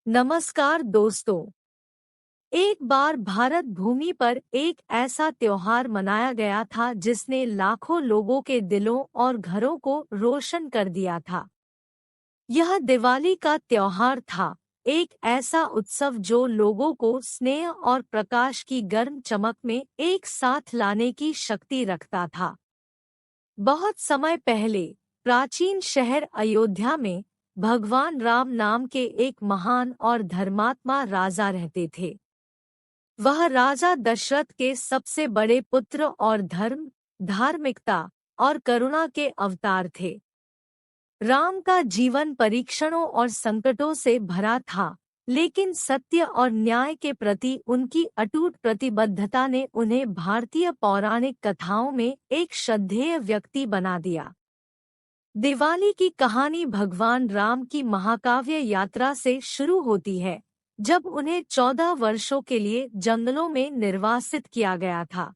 नमस्कार दोस्तों। एक बार भारत भूमि पर एक ऐसा त्योहार मनाया गया था जिसने लाखों लोगों के दिलों और घरों को रोशन कर दिया था। यह दिवाली का त्योहार था, एक ऐसा उत्सव जो लोगों को स्नेह और प्रकाश की गर्म चमक में एक साथ लाने की शक्ति रखता था। बहुत समय पहले प्राचीन शहर अयोध्या में भगवान राम नाम के एक महान और धर्मात्मा राजा रहते थे। वह राजा दशरथ के सबसे बड़े पुत्र और धार्मिकता और करुणा के अवतार थे। राम का जीवन परीक्षणों और संकटों से भरा था, लेकिन सत्य और न्याय के प्रति उनकी अटूट प्रतिबद्धता ने उन्हें भारतीय पौराणिक कथाओं में एक श्रद्धेय व्यक्ति बना दिया। दिवाली की कहानी भगवान राम की महाकाव्य यात्रा से शुरू होती है, जब उन्हें 14 वर्षों के लिए जंगलों में निर्वासित किया गया था।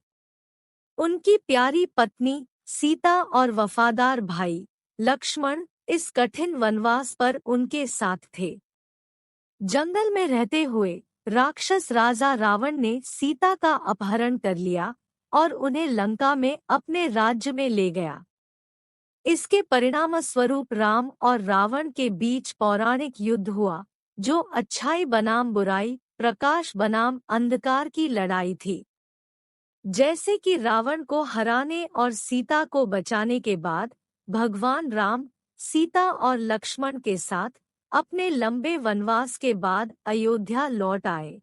उनकी प्यारी पत्नी सीता और वफादार भाई लक्ष्मण इस कठिन वनवास पर उनके साथ थे। जंगल में रहते हुए राक्षस राजा रावण ने सीता का अपहरण कर लिया और उन्हें लंका में अपने राज्य में ले गया। इसके परिणामस्वरूप राम और रावण के बीच पौराणिक युद्ध हुआ, जो अच्छाई बनाम बुराई, प्रकाश बनाम अंधकार की लड़ाई थी। जैसे कि रावण को हराने और सीता को बचाने के बाद भगवान राम सीता और लक्ष्मण के साथ अपने लंबे वनवास के बाद अयोध्या लौट आए।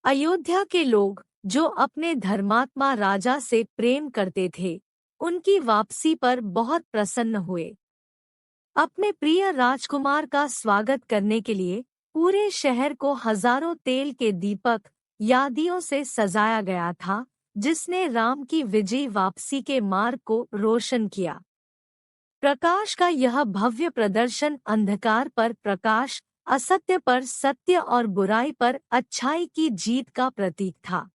अयोध्या के लोग, जो अपने धर्मात्मा राजा से प्रेम करते थे, उनकी वापसी पर बहुत प्रसन्न हुए। अपने प्रिय राजकुमार का स्वागत करने के लिए पूरे शहर को हजारों तेल के दीपक यादियों से सजाया गया था, जिसने राम की विजयी वापसी के मार्ग को रोशन किया। प्रकाश का यह भव्य प्रदर्शन अंधकार पर प्रकाश, असत्य पर सत्य और बुराई पर अच्छाई की जीत का प्रतीक था।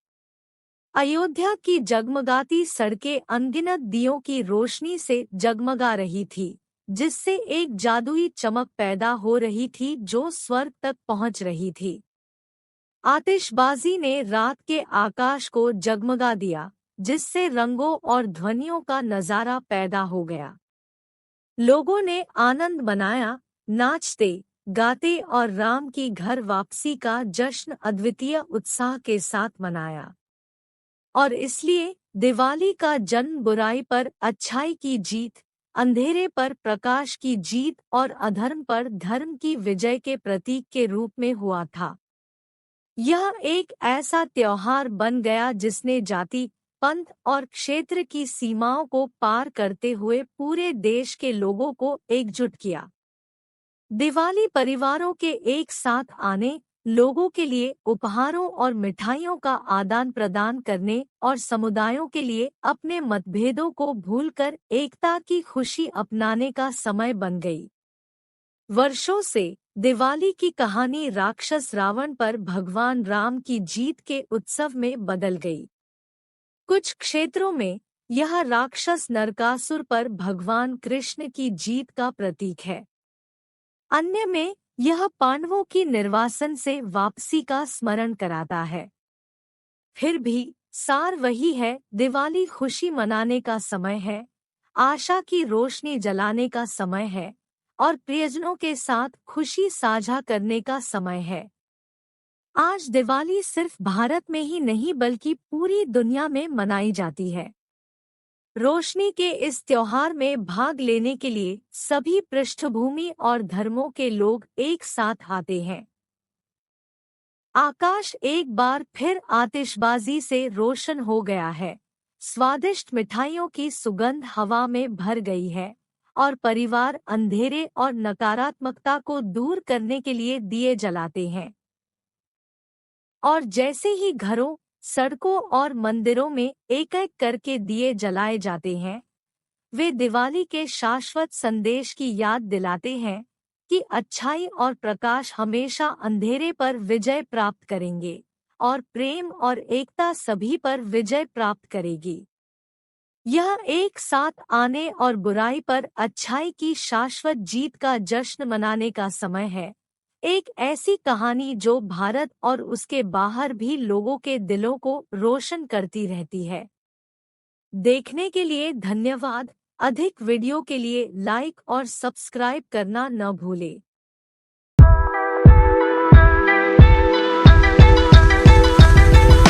अयोध्या की जगमगाती सड़कें अनगिनत दियों की रोशनी से जगमगा रही थी, जिससे एक जादुई चमक पैदा हो रही थी जो स्वर्ग तक पहुंच रही थी। आतिशबाजी ने रात के आकाश को जगमगा दिया, जिससे रंगों और ध्वनियों का नजारा पैदा हो गया। लोगों ने आनंद मनाया, नाचते गाते और राम की घर वापसी का जश्न अद्वितीय उत्साह के साथ मनाया। और इसलिए दिवाली का जन्म बुराई पर अच्छाई की जीत, अंधेरे पर प्रकाश की जीत और अधर्म पर धर्म की विजय के प्रतीक के रूप में हुआ था। यह एक ऐसा त्योहार बन गया जिसने जाति, पंथ और क्षेत्र की सीमाओं को पार करते हुए पूरे देश के लोगों को एकजुट किया। दिवाली परिवारों के एक साथ आने, लोगों के लिए उपहारों और मिठाइयों का आदान प्रदान करने और समुदायों के लिए अपने मतभेदों को भूलकर एकता की खुशी अपनाने का समय बन गई। वर्षों से दिवाली की कहानी राक्षस रावण पर भगवान राम की जीत के उत्सव में बदल गई। कुछ क्षेत्रों में यह राक्षस नरकासुर पर भगवान कृष्ण की जीत का प्रतीक है। अन्य में यह पांडवों की निर्वासन से वापसी का स्मरण कराता है। फिर भी सार वही है, दिवाली खुशी मनाने का समय है, आशा की रोशनी जलाने का समय है और प्रियजनों के साथ खुशी साझा करने का समय है। आज दिवाली सिर्फ भारत में ही नहीं बल्कि पूरी दुनिया में मनाई जाती है। रोशनी के इस त्योहार में भाग लेने के लिए सभी पृष्ठभूमि और धर्मों के लोग एक साथ आते हैं। आकाश एक बार फिर आतिशबाजी से रोशन हो गया है, स्वादिष्ट मिठाइयों की सुगंध हवा में भर गई है और परिवार अंधेरे और नकारात्मकता को दूर करने के लिए दिए जलाते हैं। और जैसे ही घरों, सड़कों और मंदिरों में एक-एक करके दिए जलाए जाते हैं, वे दिवाली के शाश्वत संदेश की याद दिलाते हैं कि अच्छाई और प्रकाश हमेशा अंधेरे पर विजय प्राप्त करेंगे और प्रेम और एकता सभी पर विजय प्राप्त करेगी। यह एक साथ आने और बुराई पर अच्छाई की शाश्वत जीत का जश्न मनाने का समय है, एक ऐसी कहानी जो भारत और उसके बाहर भी लोगों के दिलों को रोशन करती रहती है। देखने के लिए धन्यवाद। अधिक वीडियो के लिए लाइक और सब्सक्राइब करना न भूलें।